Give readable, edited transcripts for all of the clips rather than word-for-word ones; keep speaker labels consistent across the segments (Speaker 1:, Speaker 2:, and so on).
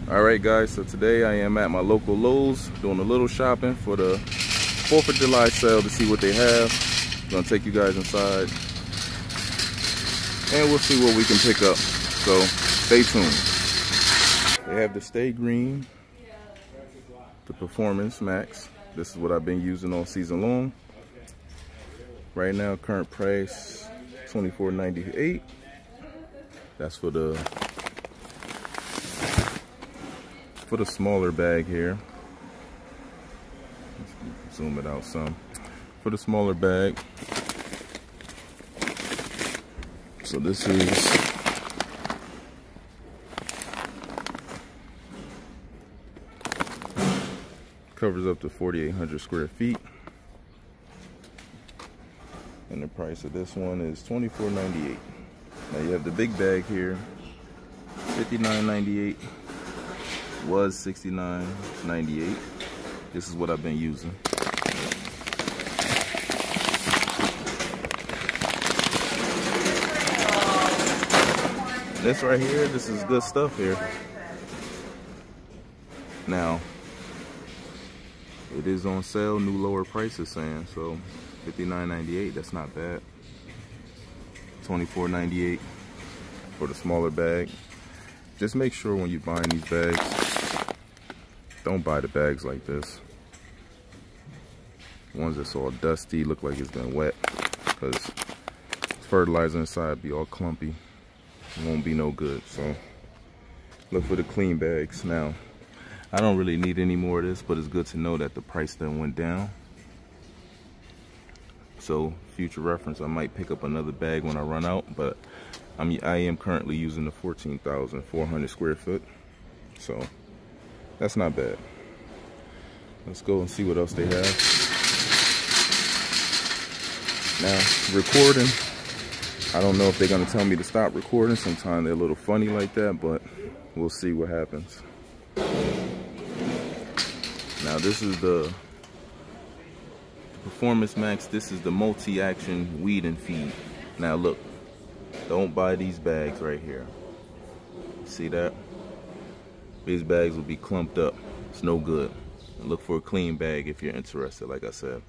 Speaker 1: Alright guys, so today I am at my local Lowe's doing a little shopping for the 4th of July sale to see what they have. I'm gonna take you guys inside and we'll see what we can pick up. So stay tuned. They have the Stay Green, the Performance Max. This is what I've been using all season long. Right now, current price $24.98. That's for the smaller bag here. Let's zoom it out some. For the smaller bag. So this is covers up to 4,800 square feet. And the price of this one is $24.98. Now you have the big bag here, $59.98. Was $69.98. This is what I've been using. This right here, this is good stuff here. Now, it is on sale, new lower prices saying, so $59.98, that's not bad. $24.98 for the smaller bag. Just make sure when you're buying these bags, don't buy the bags like this. Ones that's all dusty, look like it's been wet, because fertilizer inside be all clumpy. It won't be no good. So look for the clean bags. Now, I don't really need any more of this, but it's good to know that the price then went down. So future reference, I might pick up another bag when I run out, but I am currently using the 14,400 square foot. So that's not bad. Let's go and see what else they have. Now, recording, I don't know if they're gonna tell me to stop recording. Sometimes they're a little funny like that, but we'll see what happens. Now this is the Performance Max. This is the multi-action weed and feed. Now look, don't buy these bags right here. See that? These bags will be clumped up. It's no good. And look for a clean bag if you're interested, like I said.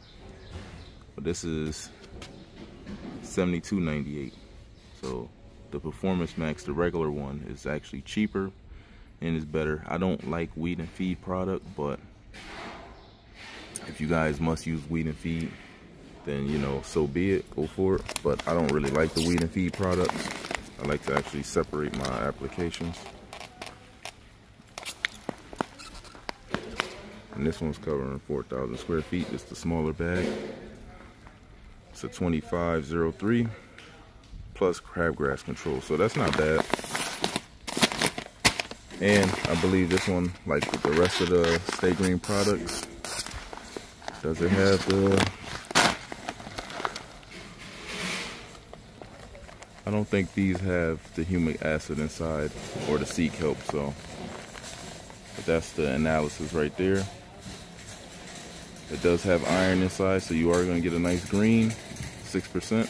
Speaker 1: But this is $72.98. So the Performance Max, the regular one, is actually cheaper and is better. I don't like weed and feed product, but if you guys must use weed and feed, then you know, so be it, go for it. But I don't really like the weed and feed products. I like to actually separate my applications. And this one's covering 4,000 square feet. It's the smaller bag. It's a 2503 plus crabgrass control, so that's not bad. And I believe this one, like with the rest of the Stay Green products, does it have the, I don't think these have the humic acid inside or the seek help, so but that's the analysis right there. It does have iron inside, so you are going to get a nice green, 6%.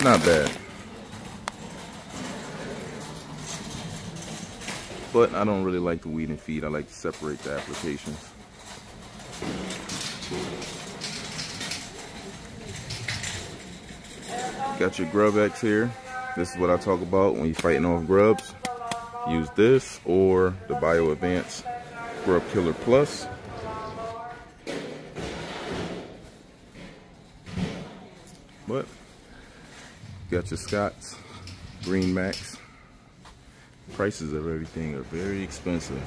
Speaker 1: Not bad. But I don't really like the weed and feed. I like to separate the applications. Got your Grub X here. This is what I talk about when you're fighting off grubs. Use this or the Bio Advance Grub Killer Plus. But got your Scott's Green Max. Prices of everything are very expensive.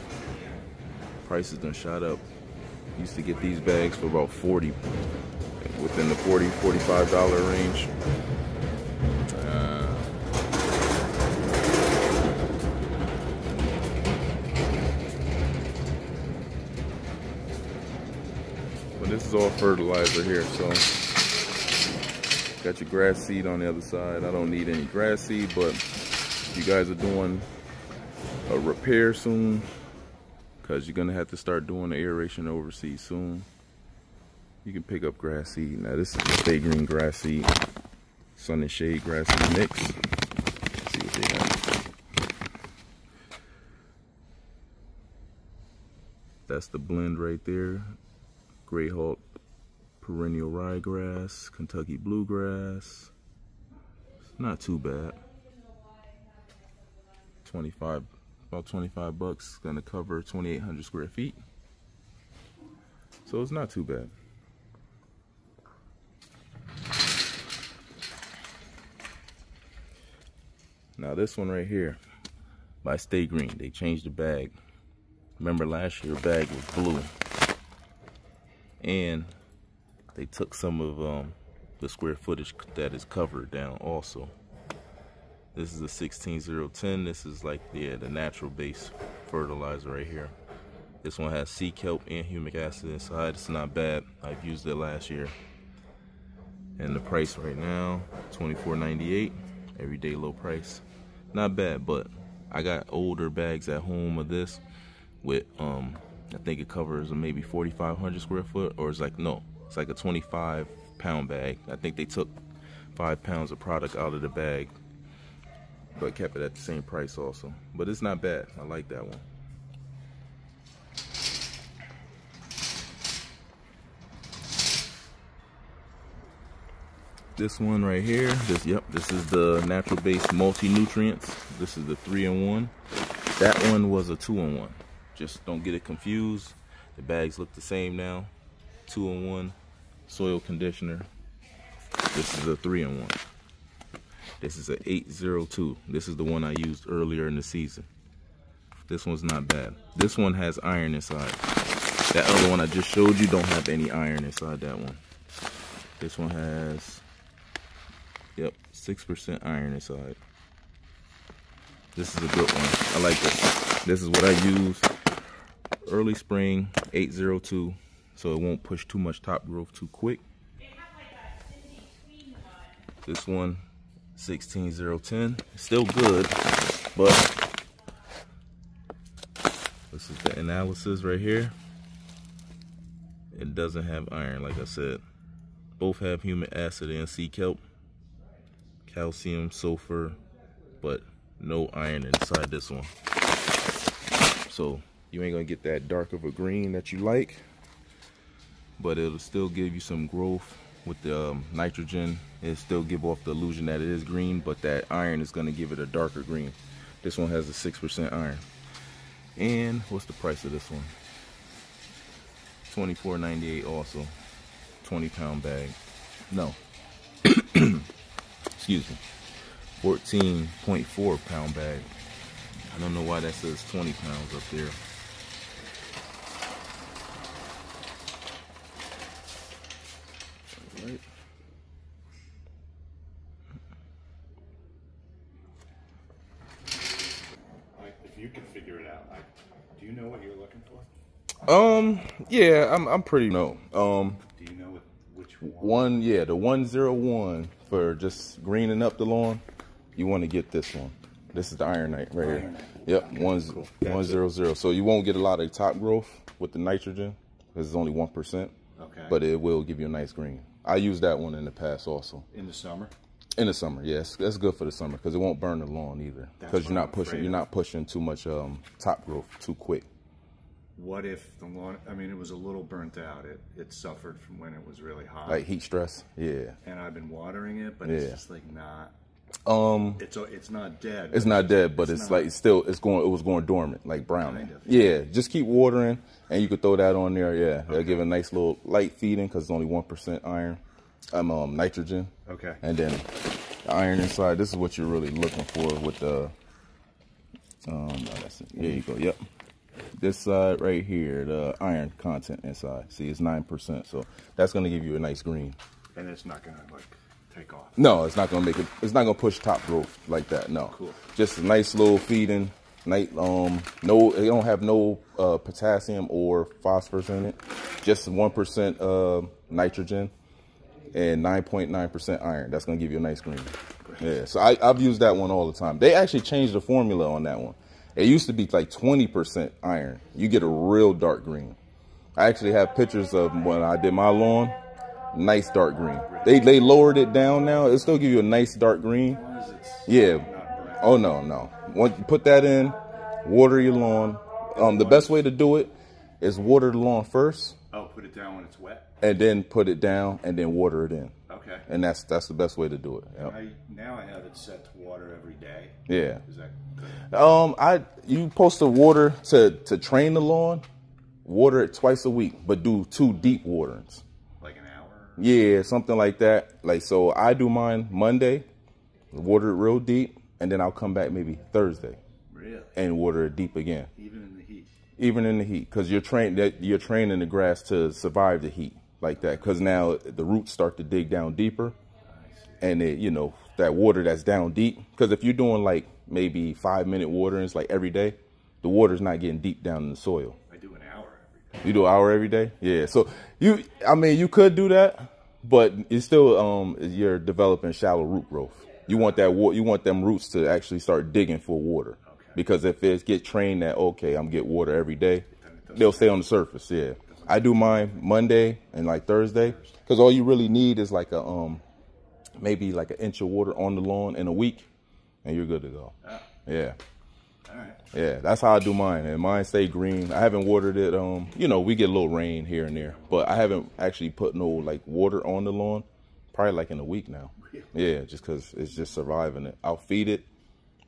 Speaker 1: Prices done shot up. Used to get these bags for about 40, within the $40, $45 range. But this is all fertilizer here, so got your grass seed on the other side. I don't need any grass seed, but if you guys are doing a repair soon, because you're gonna have to start doing the aeration overseas soon, you can pick up grass seed. Now this is the Stay Green grass seed, sun and shade grass, mix. Let's see what they have. That's the blend right there. Greyhawk perennial ryegrass, Kentucky bluegrass. It's not too bad. 25, about 25 bucks. Gonna cover 2,800 square feet. So it's not too bad. Now this one right here by Stay Green, they changed the bag. Remember last year bag was blue, and they took some of the square footage that is covered down also. This is a 16010. This is like, yeah, the natural base fertilizer right here. This one has sea kelp and humic acid inside. It's not bad. I've used it last year. And the price right now, $24.98. Everyday low price. Not bad, but I got older bags at home of this with I think it covers maybe 4,500 square foot, or it's like, no, it's like a 25-pound bag. I think they took 5 pounds of product out of the bag, but kept it at the same price also. But it's not bad. I like that one. This one right here, this is the natural base multi-nutrients. This is the 3-in-1. That one was a 2-in-1. Just don't get it confused. The bags look the same now. 2-in-1 soil conditioner. This is a 3-in-1. This is a 802. This is the one I used earlier in the season. This one's not bad. This one has iron inside. That other one I just showed you don't have any iron inside that one. This one has, yep, 6% iron inside. This is a good one. I like this. This is what I use early spring, 802, so it won't push too much top growth too quick. This one, 16010. Still good, but this is the analysis right here. It doesn't have iron, like I said. Both have humic acid and sea kelp, calcium, sulfur, but no iron inside this one. So you ain't gonna get that dark of a green that you like, but it'll still give you some growth with the nitrogen. It'll still give off the illusion that it is green, but that iron is gonna give it a darker green. This one has a 6% iron. And what's the price of this one? $24.98 also. 20-pound bag. No. Excuse me. 14.4 pound bag. I don't know why that says 20 pounds up there. All right.
Speaker 2: If you can figure it out, do you know what you're looking for?
Speaker 1: Yeah, I'm pretty no.
Speaker 2: Do you know which
Speaker 1: one? Yeah, the 101 for just greening up the lawn. You want to get this one. This is the ironite right here. Yep, okay, 100. So you won't get a lot of top growth with the nitrogen because it's only 1%.
Speaker 2: Okay.
Speaker 1: But it will give you a nice green. I used that one in the past also.
Speaker 2: In the summer? In
Speaker 1: the summer, yes. That's good for the summer because it won't burn the lawn either. Because you're not pushing too much top growth too quick.
Speaker 2: What if the lawn, I mean, it was a little burnt out. It suffered from when it was really hot.
Speaker 1: Like heat stress, yeah.
Speaker 2: And I've been watering it, but it's just like not. It's not dead.
Speaker 1: It's not dead, but it's like it was going dormant, like browning. Kind of. Yeah, just keep watering, and you could throw that on there. Yeah, they'll give a nice little light feeding because it's only 1% iron, nitrogen.
Speaker 2: Okay.
Speaker 1: And then the iron inside. This is what you're really looking for with the. There you go. Yep. This side right here, the iron content inside. See, it's 9%, so that's gonna give you a nice green.
Speaker 2: And it's not gonna like take off.
Speaker 1: No, it's not gonna make it. It's not gonna push top growth like that. No.
Speaker 2: Cool.
Speaker 1: Just a nice little feeding. Night. No, it don't have no potassium or phosphorus in it. Just 1% nitrogen and 9.9% iron. That's gonna give you a nice green. Yeah. So I've used that one all the time. They actually changed the formula on that one. It used to be like 20% iron. You get a real dark green. I actually have pictures of when I did my lawn. Nice dark green. They lowered it down now. It'll still give you a nice dark green. Yeah. Oh no. Once you put that in, water your lawn. The best way to do it is water the lawn first.
Speaker 2: Oh, put it down when it's wet.
Speaker 1: And then put it down and then water it in.
Speaker 2: Okay.
Speaker 1: And that's the best way to do it. Yep.
Speaker 2: Now I have it set to water every day.
Speaker 1: Yeah.
Speaker 2: Is that good?
Speaker 1: You supposed to water to train the lawn, water it twice a week, but do 2 deep waterings.
Speaker 2: Like an hour?
Speaker 1: Yeah, something like that. Like, so I do mine Monday, water it real deep, and then I'll come back maybe Thursday.
Speaker 2: Really?
Speaker 1: And water it deep again.
Speaker 2: Even in the heat?
Speaker 1: Even in the heat, because you're training the grass to survive the heat like that. Because now the roots start to dig down deeper, and that water that's down deep. Because if you're doing like maybe 5-minute waterings like every day, the water's not getting deep down in the soil.
Speaker 2: I do an hour every day.
Speaker 1: You do an hour every day? Yeah. So you could do that, but it's still you're developing shallow root growth. You want them roots to actually start digging for water. Because if it gets trained that, okay, I'm getting water every day, they'll stay on the surface, yeah. I do mine Monday and like Thursday, because all you really need is like maybe like 1 inch of water on the lawn in a week, and you're good to go. Yeah.
Speaker 2: All right.
Speaker 1: Yeah, that's how I do mine, and mine stay green. I haven't watered it, we get a little rain here and there, but I haven't actually put no like water on the lawn, probably like in a week now. Yeah, just because it's just surviving it. I'll feed it,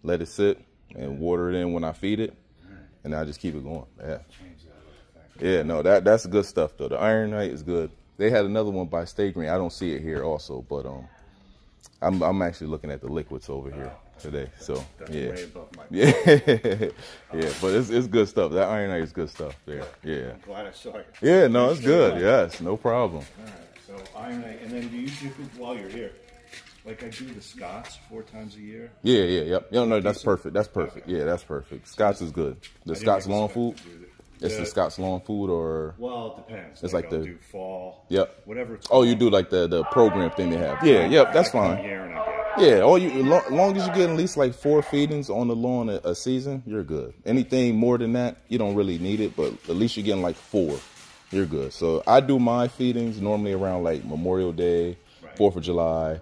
Speaker 1: let it sit, and water it in when I feed it, and I just keep it going. Yeah. Yeah, no, that's good stuff though. The Ironite is good. They had another one by Stay Green. I don't see it here also, but I'm actually looking at the liquids over here today. So yeah,
Speaker 2: way above my
Speaker 1: yeah, but it's good stuff. That Ironite is good stuff there. Yeah.
Speaker 2: I'm glad I saw it.
Speaker 1: Yeah, no, it's good. Yes, no problem.
Speaker 2: All right, so Ironite, and then do you while you're here? Like I do the Scots 4 times a year.
Speaker 1: Yeah, yep. No, that's perfect. That's perfect. Okay. Yeah, that's perfect. Scots is good. The Scots Lawn Food. It's the Scots Lawn Food, or
Speaker 2: well, it depends.
Speaker 1: It's like
Speaker 2: I'll
Speaker 1: the
Speaker 2: do fall.
Speaker 1: Yep.
Speaker 2: Whatever it's
Speaker 1: Oh,
Speaker 2: called.
Speaker 1: you do like the program thing they have. Yeah, yep. That's fine.
Speaker 2: Here and I get
Speaker 1: Yeah, long as you get at least like 4 feedings on the lawn a season, you're good. Anything more than that, you don't really need it, but at least you're getting like 4. You're good. So I do my feedings normally around like Memorial Day, 4th of July.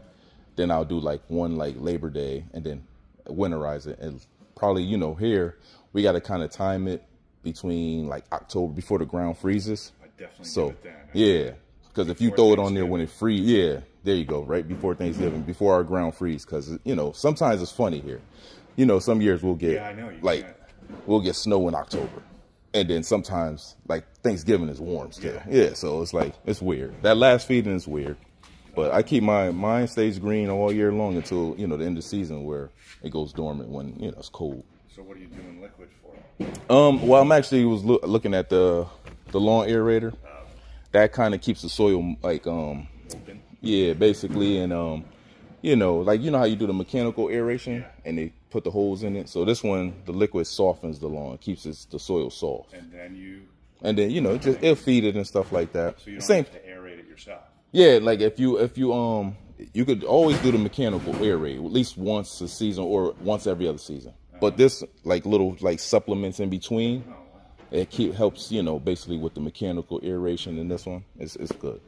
Speaker 1: Then I'll do like one like Labor Day and then winterize it. And probably, here we got to kind of time it between like October before the ground freezes.
Speaker 2: I definitely
Speaker 1: so,
Speaker 2: do it then.
Speaker 1: Yeah. Because if you throw it on there when it freezes, yeah, there you go, right before Thanksgiving, before our ground freeze. Because, sometimes it's funny here. Some years we'll get we'll get snow in October. And then sometimes like Thanksgiving is warm still. Yeah, so it's like, it's weird. That last feeding is weird. But I keep mine stays green all year long until, the end of the season where it goes dormant when, it's cold.
Speaker 2: So what are you doing liquid for?
Speaker 1: Well, I'm actually looking at the lawn aerator. That kind of keeps the soil like,
Speaker 2: open?
Speaker 1: Yeah, basically. And, like, how you do the mechanical aeration and they put the holes in it. So this one, the liquid softens the lawn, keeps the soil soft.
Speaker 2: And then
Speaker 1: it'll feed it and stuff like that.
Speaker 2: So you don't have to aerate it yourself.
Speaker 1: Yeah, like if you you could always do the mechanical aerate at least once a season or once every other season. But this like little like supplements in between, it helps basically with the mechanical aeration in this one. It's good.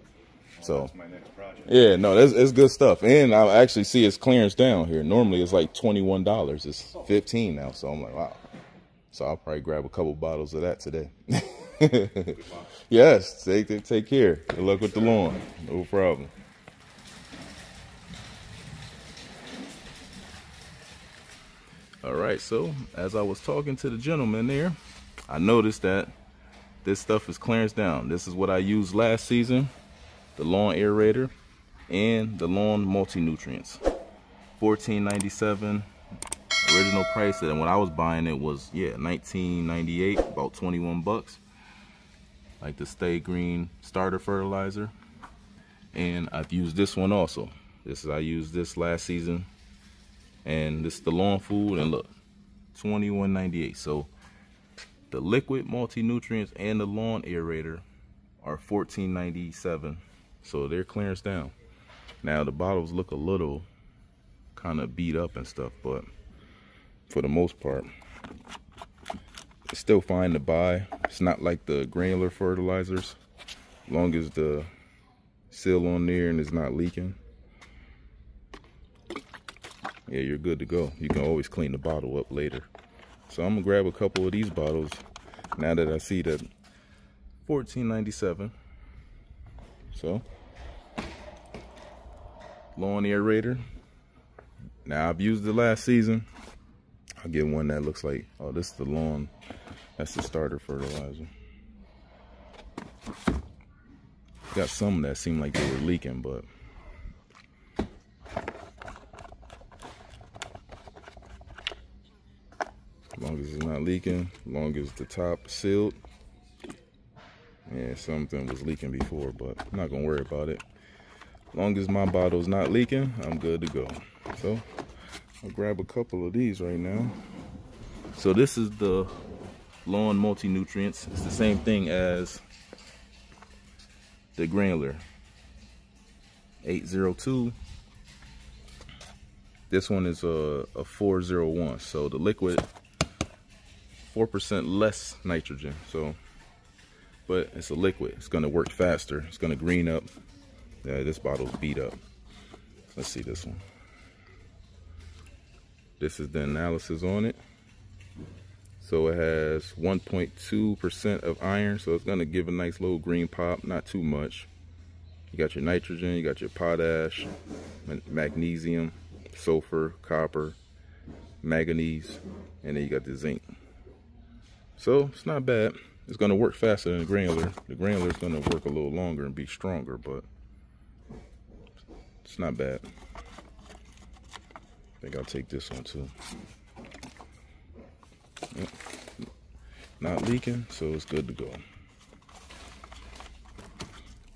Speaker 1: So
Speaker 2: that's my next project.
Speaker 1: Yeah, no, it's good stuff. And I actually see it's clearance down here. Normally it's like $21. It's $15 now. So I'm like, wow. So I'll probably grab a couple bottles of that today. Yes, take care. Good luck with the lawn. No problem. All right, so as I was talking to the gentleman there, I noticed that this stuff is clearance down. This is what I used last season, the lawn aerator and the lawn multi-nutrients. $14.97 original price, and when I was buying it was $19.98, about 21 bucks. Like the Stay Green starter fertilizer, and I've used this one also. I used this last season, and this is the lawn food, and look, $21.98. So the liquid multi-nutrients and the lawn aerator are $14.97. So they're clearance down. Now the bottles look a little kind of beat up and stuff, but for the most part it's still fine to buy. It's not like the granular fertilizers, as long as the seal on there and it's not leaking. Yeah, you're good to go. You can always clean the bottle up later. So I'm gonna grab a couple of these bottles now that I see that $14.97. So, lawn aerator. Now I've used it last season. I'll get one that looks like, oh, this is the lawn. That's the starter fertilizer. Got some that seemed like they were leaking, but as long as it's not leaking, as long as the top sealed. Yeah, something was leaking before, but I'm not gonna worry about it. As long as my bottle's not leaking, I'm good to go. So I'll grab a couple of these right now. So this is the lawn multi-nutrients. It's the same thing as the granular 802. This one is a 401. So the liquid 4% less nitrogen. So, but it's a liquid. It's gonna work faster. It's gonna green up. Yeah, this bottle's beat up. Let's see this one. This is the analysis on it. So it has 1.2% of iron, so it's gonna give a nice little green pop, not too much. You got your nitrogen, you got your potash, magnesium, sulfur, copper, manganese, and then you got the zinc. So it's not bad. It's gonna work faster than the granular. The granular is gonna work a little longer and be stronger, but it's not bad. I think I'll take this one too. Yep. Not leaking, so it's good to go.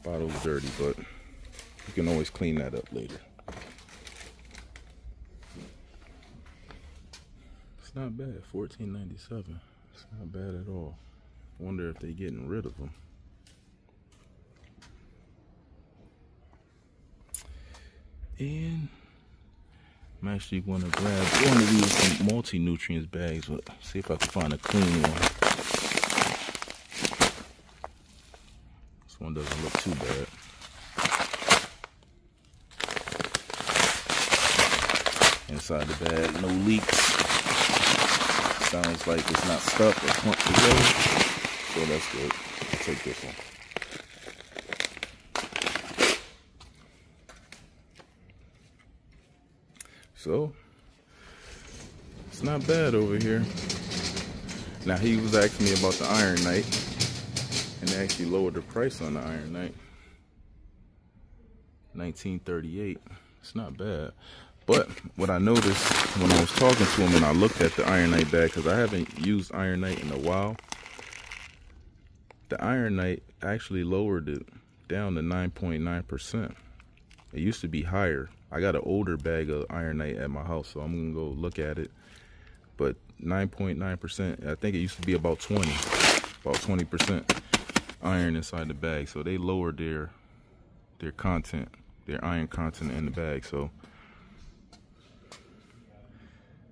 Speaker 1: Bottle's dirty, but you can always clean that up later. It's not bad, $14.97. It's not bad at all. Wonder if they're getting rid of them. And I'm actually going to grab one of these multi-nutrients bags, but see if I can find a clean one. This one doesn't look too bad. Inside the bag, no leaks. Sounds like it's not stuck or clumped together, so that's good. I'll take this one. So, it's not bad over here. Now, he was asking me about the Iron Night, and they actually lowered the price on the Iron Night. $19.38. It's not bad. But what I noticed when I was talking to him and I looked at the Iron Night bag, because I haven't used Iron Night in a while, the Iron Night actually lowered it down to 9.9%. It used to be higher. I got an older bag of Iron Night at my house, so I'm gonna go look at it. But 9.9%, I think it used to be about 20% iron inside the bag. So they lowered their content, their iron content in the bag. So,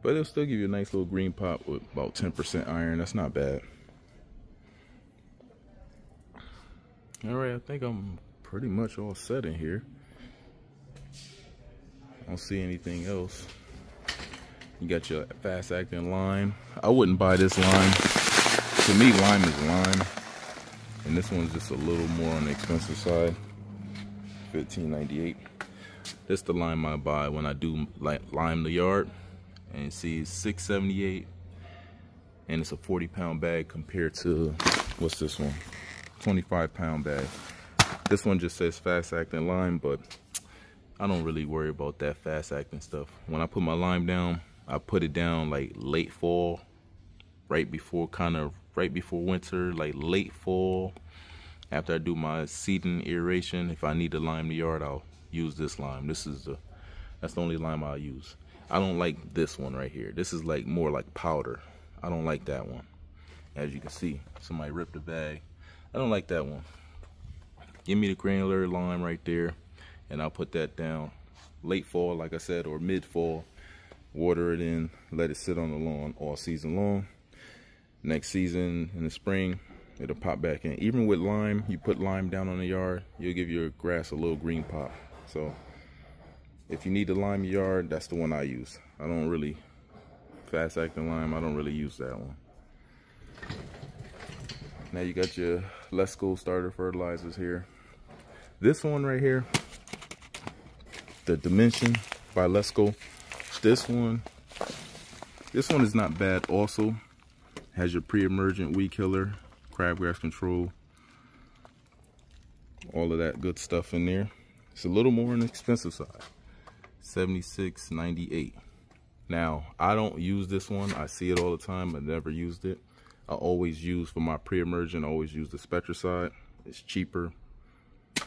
Speaker 1: but it'll still give you a nice little green pop with about 10% iron. That's not bad. All right, I think I'm pretty much all set in here. I don't see anything else. You got your fast acting lime. I wouldn't buy this lime. To me, lime is lime. And this one's just a little more on the expensive side. $15.98. This is the lime I buy when I do lime the yard. And see, it's $6.78. And it's a 40-pound bag compared to, what's this one? 25-pound bag. This one just says fast acting lime, but I don't really worry about that fast acting stuff. When I put my lime down, I put it down like late fall, right before winter, like late fall. After I do my seeding aeration, if I need to lime the yard, I'll use this lime. That's the only lime I'll use. I don't like this one right here. This is like more like powder. I don't like that one. As you can see, somebody ripped the bag. I don't like that one. Give me the granular lime right there, and I'll put that down late fall, like I said, or mid fall. Water it in, let it sit on the lawn all season long. Next season in the spring, it'll pop back in. Even with lime, you put lime down on the yard, you'll give your grass a little green pop. So if you need to lime your yard, that's the one I use. I don't really, fast acting lime, I don't really use that one. Now you got your Let's Go starter fertilizers here. This one right here, the Dimension by Let's Go. This one is not bad. Also has your pre-emergent weed killer, crabgrass control, all of that good stuff in there. It's a little more on the expensive side, $76.98. Now, I don't use this one. I see it all the time. I never used it. I always use, for my pre-emergent, I always use the Spectracide. It's cheaper.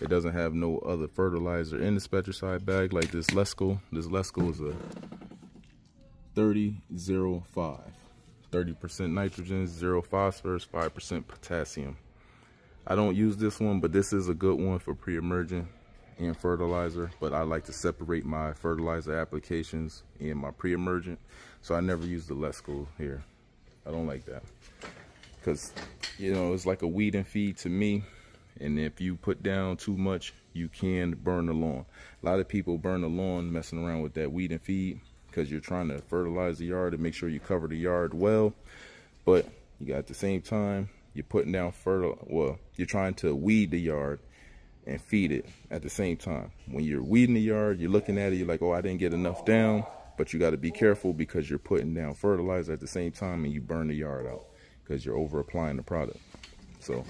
Speaker 1: It doesn't have no other fertilizer in the Spectracide bag like this Let's Go. This Let's Go is a 30-05. 30% nitrogen, 0 phosphorus, 5% potassium. I don't use this one, but this is a good one for pre-emergent and fertilizer. But I like to separate my fertilizer applications and my pre-emergent, so I never use the Let's Go here. I don't like that because, you know, it's like a weed and feed to me. And if you put down too much, you can burn the lawn. A lot of people burn the lawn messing around with that weed and feed because you're trying to fertilize the yard and make sure you cover the yard well. But you got, at the same time, you're putting down you're trying to weed the yard and feed it at the same time. When you're weeding the yard, you're looking at it, you're like, oh, I didn't get enough down. But you got to be careful because you're putting down fertilizer at the same time and you burn the yard out because you're over applying the product. So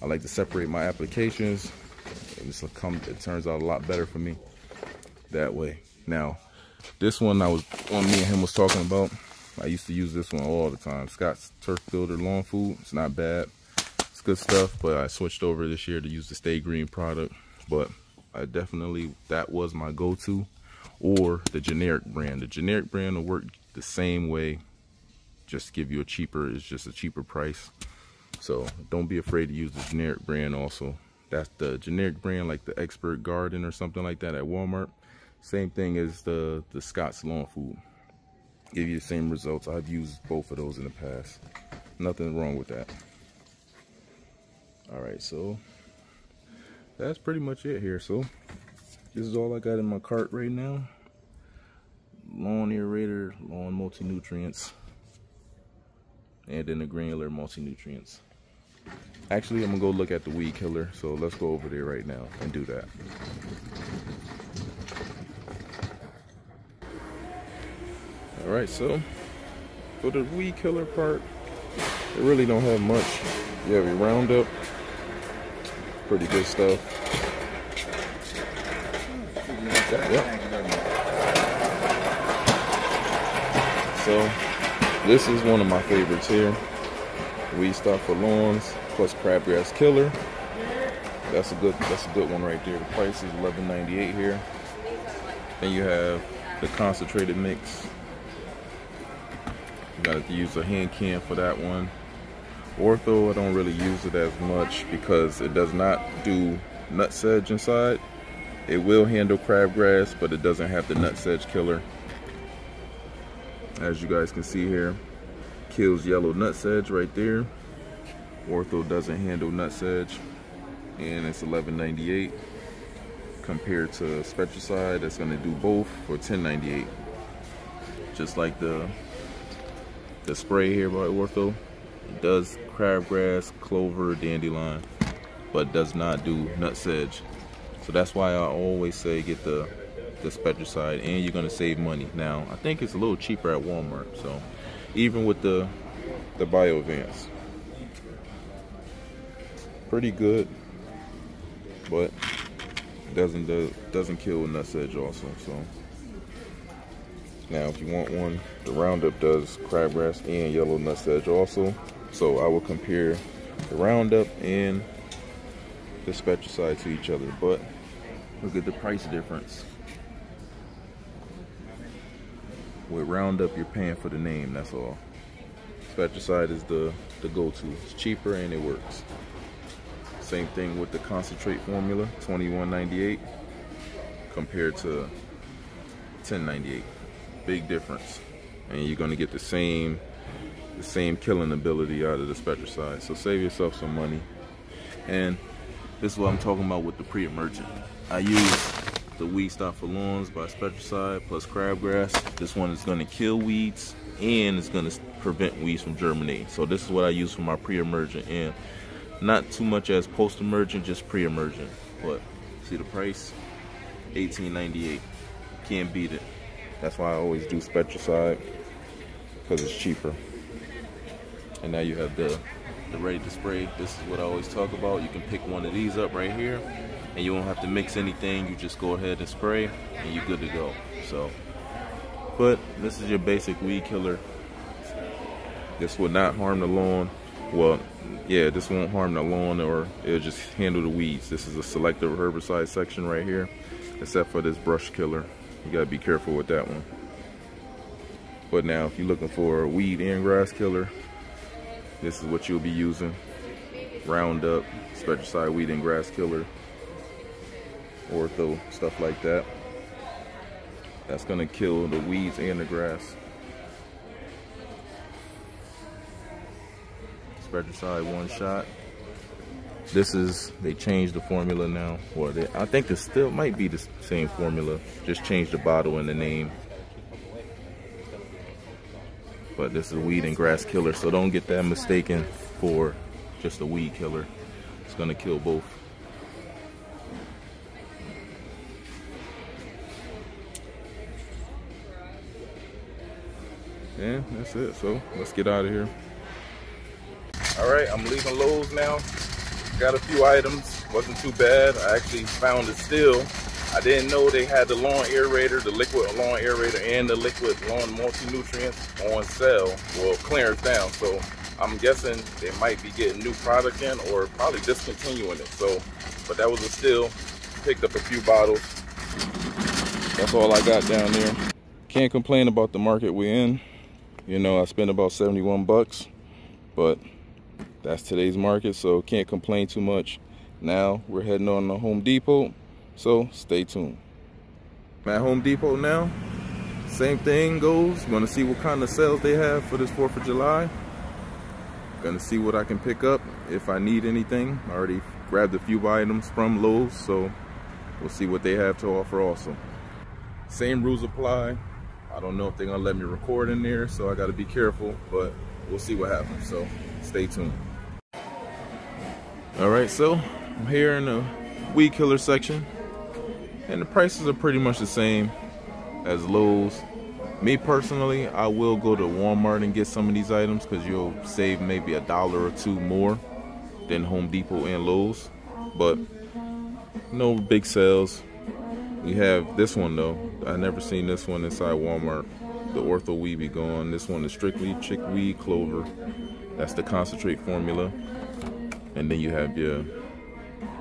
Speaker 1: I like to separate my applications. It turns out a lot better for me that way. Now, this one me and him was talking about, I used to use this one all the time. Scott's Turf Builder Lawn Food. It's not bad. It's good stuff, but I switched over this year to use the Stay Green product. But I definitely, that was my go-to, or the generic brand. The generic brand will work the same way, just give you a cheaper, it's just a cheaper price. So don't be afraid to use the generic brand also. That's the generic brand, like the Expert Garden or something like that at Walmart. Same thing as the Scott's Lawn Food. Give you the same results. I've used both of those in the past. Nothing wrong with that. All right, so that's pretty much it here. So this is all I got in my cart right now. Lawn aerator, lawn multi-nutrients, and then the granular multi-nutrients. Actually, I'm gonna go look at the weed killer, so let's go over there right now and do that. All right, so for the weed killer part, it really don't have much. You have your Roundup, pretty good stuff. Yep. So this is one of my favorites here. Weed Stop for Lawns plus Crabgrass Killer. That's a good one right there. The price is $11.98 here. Then you have the concentrated mix. You got to use a hand can for that one. Ortho, I don't really use it as much because it does not do nut sedge inside. It will handle crabgrass, but it doesn't have the nut sedge killer. As you guys can see here, kills yellow nut sedge right there. Ortho doesn't handle nut sedge, and it's $11.98 compared to Spectracide that's going to do both for $10.98. Just like the spray here by Ortho, it does crabgrass, clover, dandelion, but does not do nut sedge. So that's why I always say get the Spectracide, and you're going to save money. Now, I think it's a little cheaper at Walmart, so even with the Bio Advance, pretty good, but doesn't kill nut sedge also. So now if you want one, the Roundup does crabgrass and yellow nut sedge also. So I will compare the Roundup and the Spectracide to each other, but look at the price difference. With Roundup, you're paying for the name, that's all. Spectracide is the go-to. It's cheaper and it works. Same thing with the concentrate formula, $21.98 compared to $10.98. Big difference. And you're gonna get the same killing ability out of the Spectracide. So save yourself some money. And this is what I'm talking about with the pre-emergent. I use the Weed Stop for Lawns by Spectracide plus crabgrass. This one is gonna kill weeds and it's gonna prevent weeds from germinating. So this is what I use for my pre-emergent. And Not too much as post-emergent, just pre-emergent. But see the price? $18.98. Can't beat it. That's why I always do Spectracide, because it's cheaper. And now you have the ready to spray. This is what I always talk about. You can pick one of these up right here, and you don't have to mix anything. You just go ahead and spray, and you're good to go. So, but this is your basic weed killer. This will not harm the lawn. Well, yeah, this won't harm the lawn, or it'll just handle the weeds. This is a selective herbicide section right here, except for this brush killer. You gotta be careful with that one. But now, if you're looking for a weed and grass killer, this is what you'll be using. Roundup, Spectracide weed and grass killer, ortho, stuff like that. That's gonna kill the weeds and the grass. Spectracide one shot. This is, they changed the formula now. Or I think this still might be the same formula, just changed the bottle and the name. But this is a weed and grass killer, so don't get that mistaken for just a weed killer. It's gonna kill both. And that's it, so let's get out of here. All right, I'm leaving Lowe's now. Got a few items, wasn't too bad. I actually found it still. I didn't know they had the lawn aerator, the liquid lawn aerator, and the liquid lawn multi-nutrients on sale, well, clearance down. So I'm guessing they might be getting new product in, or probably discontinuing it. So, but that was a steal. Picked up a few bottles. That's all I got down there. Can't complain about the market we're in. You know, I spent about 71 bucks, but that's today's market, so can't complain too much. Now we're heading on to Home Depot, so stay tuned. I'm at Home Depot now. Same thing goes. Gonna see what kind of sales they have for this 4th of July. Gonna see what I can pick up if I need anything. I already grabbed a few items from Lowe's, so we'll see what they have to offer also. Same rules apply. I don't know if they're gonna let me record in there, so I gotta be careful, but we'll see what happens, so stay tuned. All right, so I'm here in the weed killer section, and the prices are pretty much the same as Lowe's. Me personally, I will go to Walmart and get some of these items because you'll save maybe $1 or $2 more than Home Depot and Lowe's, but no big sales. We have this one though. I never seen this one inside Walmart. The Ortho Weed Be Gone. This one is strictly chickweed clover. That's the concentrate formula. And then you have your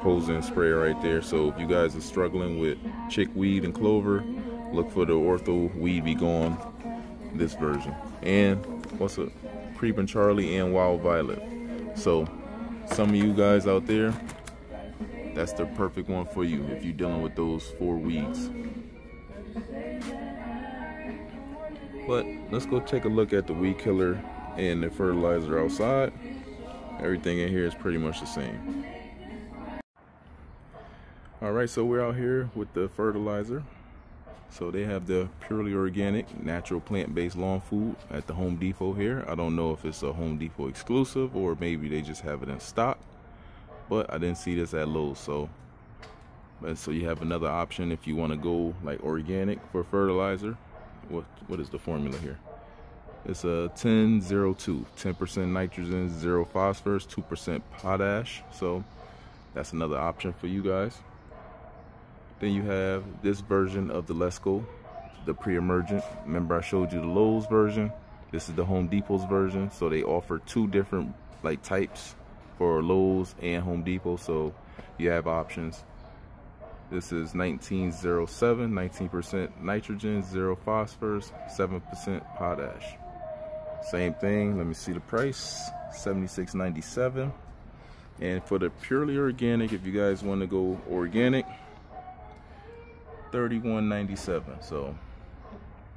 Speaker 1: posing spray right there. So if you guys are struggling with chickweed and clover, look for the Ortho Weed Be Gone, this version. And what's it? Creeping Charlie and Wild Violet. So some of you guys out there, that's the perfect one for you if you're dealing with those 4 weeds. But let's go take a look at the weed killer and the fertilizer outside. Everything in here is pretty much the same. All right, so we're out here with the fertilizer. So they have the purely organic, natural plant-based lawn food at the Home Depot here. I don't know if it's a Home Depot exclusive or maybe they just have it in stock, but I didn't see this at Lowe's. So you have another option if you want to go like organic for fertilizer. What is the formula here? It's a 10-02, 10% nitrogen, 0 phosphorus, 2% potash. So that's another option for you guys. Then you have this version of the Let's Go, the pre-emergent. Remember I showed you the Lowe's version. This is the Home Depot's version. So they offer 2 different like types for Lowe's and Home Depot. So you have options. This is 1907, 19% nitrogen, 0 phosphorus, 7% potash. Same thing, let me see the price, $76.97. And for the purely organic, if you guys want to go organic, $31.97. So,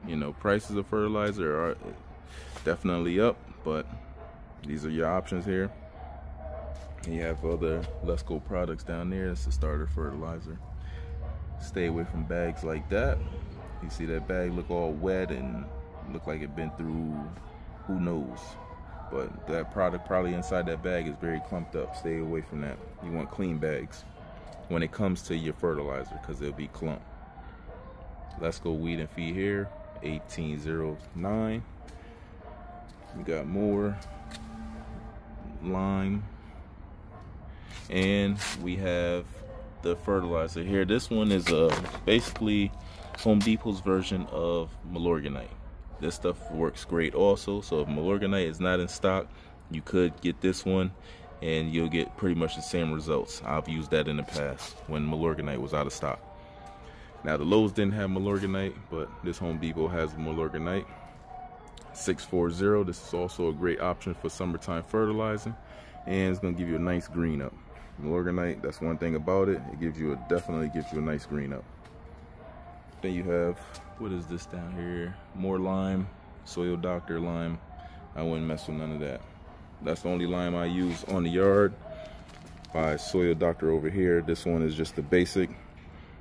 Speaker 1: you know, prices of fertilizer are definitely up, but these are your options here. And you have other Let's Go products down there. It's the starter fertilizer. Stay away from bags like that. You see that bag look all wet and look like it been through who knows. but that product probably inside that bag is very clumped up. Stay away from that. You want clean bags when it comes to your fertilizer, because it'll be clumped. Let's Go Weed and Feed here, 1809. We got more lime, and we have the fertilizer here. This one is basically Home Depot's version of Milorganite. This stuff works great also. So if Milorganite is not in stock, you could get this one and you'll get pretty much the same results. I've used that in the past when Milorganite was out of stock. Now the Lowe's didn't have Milorganite, but this Home Depot has Milorganite 640. This is also a great option for summertime fertilizing, and it's gonna give you a nice green up. Milorganite, that's one thing about it. It gives you definitely gives you a nice green up. Then you have, what is this down here? More lime, Soil Doctor lime. I wouldn't mess with none of that. That's the only lime I use on the yard by Soil Doctor over here. This one is just the basic.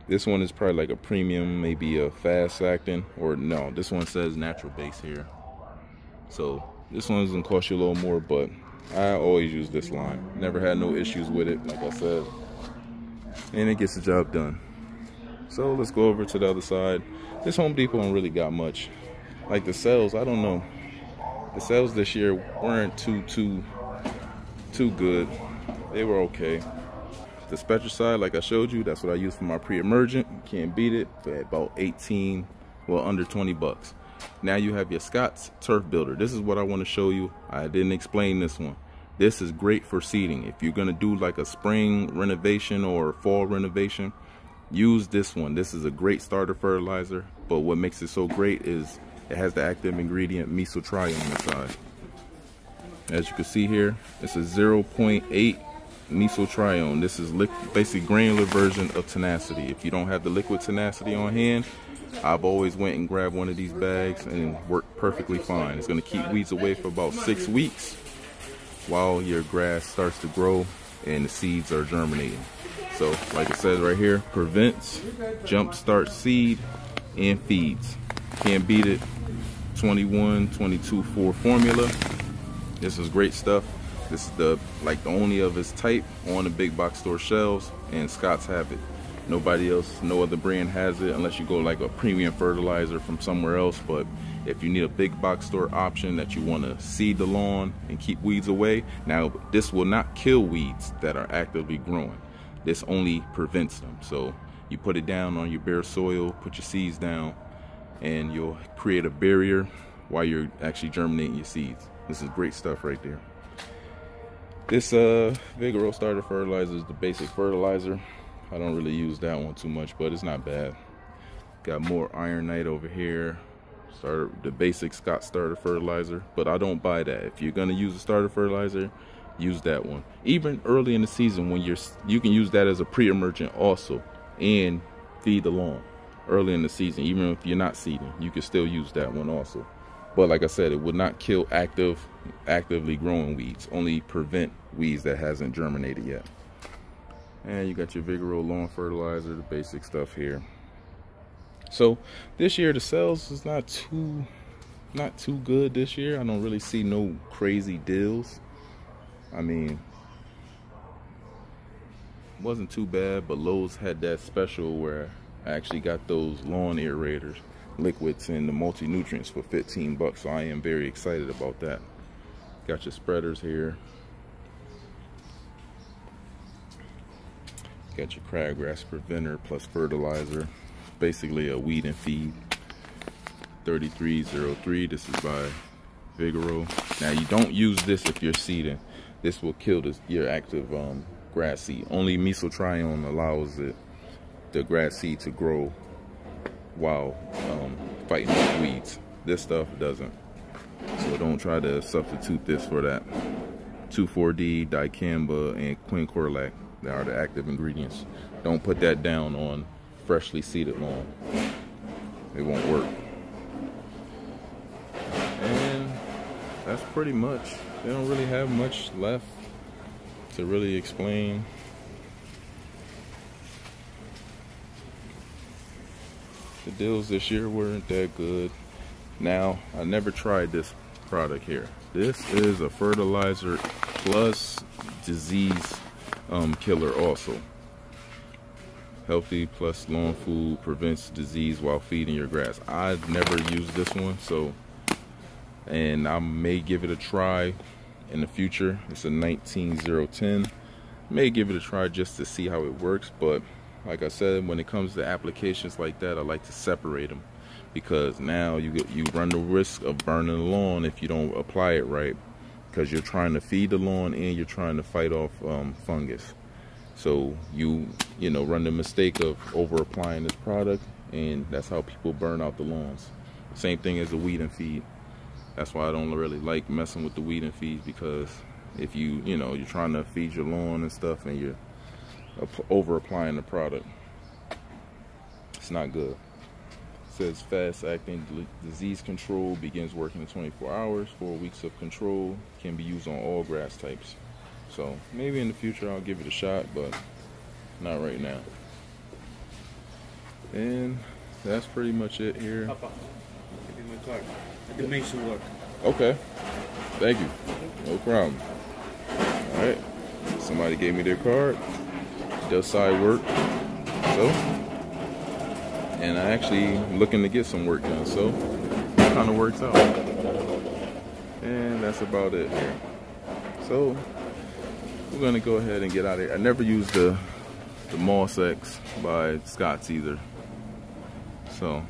Speaker 1: This one is probably like a premium, maybe a fast acting, or no, this one says natural base here. So this one's gonna cost you a little more, but I always use this lime. Never had no issues with it, like I said. And it gets the job done. So let's go over to the other side. This Home Depot don't really got much. Like the sales, I don't know. The sales this year weren't too good. They were okay. The Spectracide, like I showed you, that's what I use for my pre-emergent. Can't beat it for about 18, well, under 20 bucks. Now you have your Scott's Turf Builder. This is what I want to show you. I didn't explain this one. This is great for seeding. If you're going to do like a spring renovation or fall renovation, use this one. This is a great starter fertilizer, but what makes it so great is it has the active ingredient mesotrione inside. As you can see here, it's a 0.8 mesotrione. This is basically granular version of Tenacity. If you don't have the liquid Tenacity on hand, I've always went and grabbed one of these bags and it worked perfectly fine. It's going to keep weeds away for about 6 weeks while your grass starts to grow and the seeds are germinating. So like it says right here, prevents, jumpstart seed, and feeds. Can't beat it. 21-22-4 formula. This is great stuff. This is the only of its type on the big box store shelves, and Scott's have it. Nobody else, no other brand has it unless you go like a premium fertilizer from somewhere else. But if you need a big box store option that you want to seed the lawn and keep weeds away, now this will not kill weeds that are actively growing. This only prevents them. So you put it down on your bare soil, put your seeds down, and you'll create a barrier while you're actually germinating your seeds. This is great stuff right there. This Vigoro starter fertilizer is the basic fertilizer. I don't really use that one too much, but it's not bad. Got more Ironite over here. The basic Scott starter fertilizer, but I don't buy that. If you're gonna use a starter fertilizer, use that one. Even early in the season when you can use that as a pre-emergent also and feed the lawn early in the season. Even if you're not seeding, you can still use that one also. But like I said, it would not kill actively growing weeds, only prevent weeds that hasn't germinated yet. And you got your Vigoro lawn fertilizer, the basic stuff here. So this year the sales is not too good this year. I don't really see no crazy deals. I mean, it wasn't too bad, but Lowe's had that special where I actually got those lawn aerators, liquids, and the multi-nutrients for 15 bucks. So I am very excited about that. Got your spreaders here. Got your crabgrass preventer plus fertilizer. Basically a weed and feed. 3303. This is by Vigoro. Now you don't use this if you're seeding. This will kill your active grass seed. Only mesotrione allows the grass seed to grow while fighting with weeds. This stuff doesn't. So don't try to substitute this for that. 2,4-D, dicamba, and quincorlac. They are the active ingredients. Don't put that down on freshly seeded lawn. It won't work. And that's pretty much. They don't really have much left to really explain. The deals this year weren't that good. Now, I never tried this product here. This is a fertilizer plus disease killer also. Healthy plus lawn food prevents disease while feeding your grass. I've never used this one, and I may give it a try in the future. It's a 19010. May give it a try just to see how it works, but like I said, when it comes to applications like that, I like to separate them, because now you run the risk of burning the lawn if you don't apply it right, because you're trying to feed the lawn and you're trying to fight off fungus. So you run the mistake of over applying this product, and that's how people burn out the lawns. Same thing as the weed and feed. That's why I don't really like messing with the weed and feed, because if you're trying to feed your lawn and stuff and you're over applying the product, it's not good. It says fast acting disease control begins working in 24 hours. 4 weeks of control, can be used on all grass types. So maybe in the future I'll give it a shot, but not right now. And that's pretty much it here.
Speaker 3: Papa, give me my card. I can make some work.
Speaker 1: Okay, thank you. No problem. All right, somebody gave me their card. Does side work. So, and I actually looking to get some work done, so it kind of works out. And that's about it here. So we're gonna go ahead and get out of here. I never used the Moss X by Scott's either, so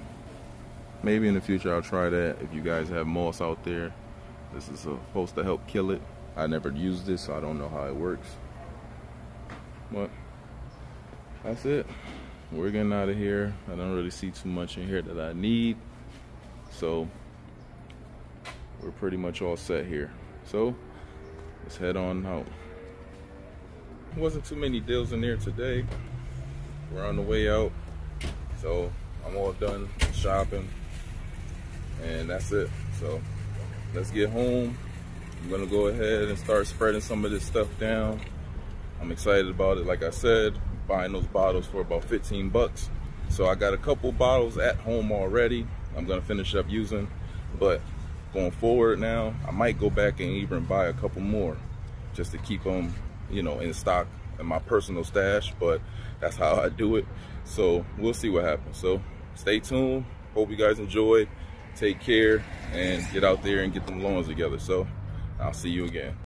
Speaker 1: maybe in the future I'll try that. If you guys have moss out there, this is supposed to help kill it. I never used this, so I don't know how it works, but that's it. We're getting out of here. I don't really see too much in here that I need, so we're pretty much all set here. So let's head on out. Wasn't too many deals in there today. We're on the way out, so I'm all done shopping, and that's it. So let's get home. I'm gonna go ahead and start spreading some of this stuff down. I'm excited about it. Like I said, buying those bottles for about 15 bucks. So I got a couple bottles at home already I'm gonna finish up using, but going forward now, I might go back and even buy a couple more just to keep them, in stock in my personal stash, but that's how I do it. So we'll see what happens. So stay tuned. Hope you guys enjoy. Take care and get out there and get them lawns together. So I'll see you again.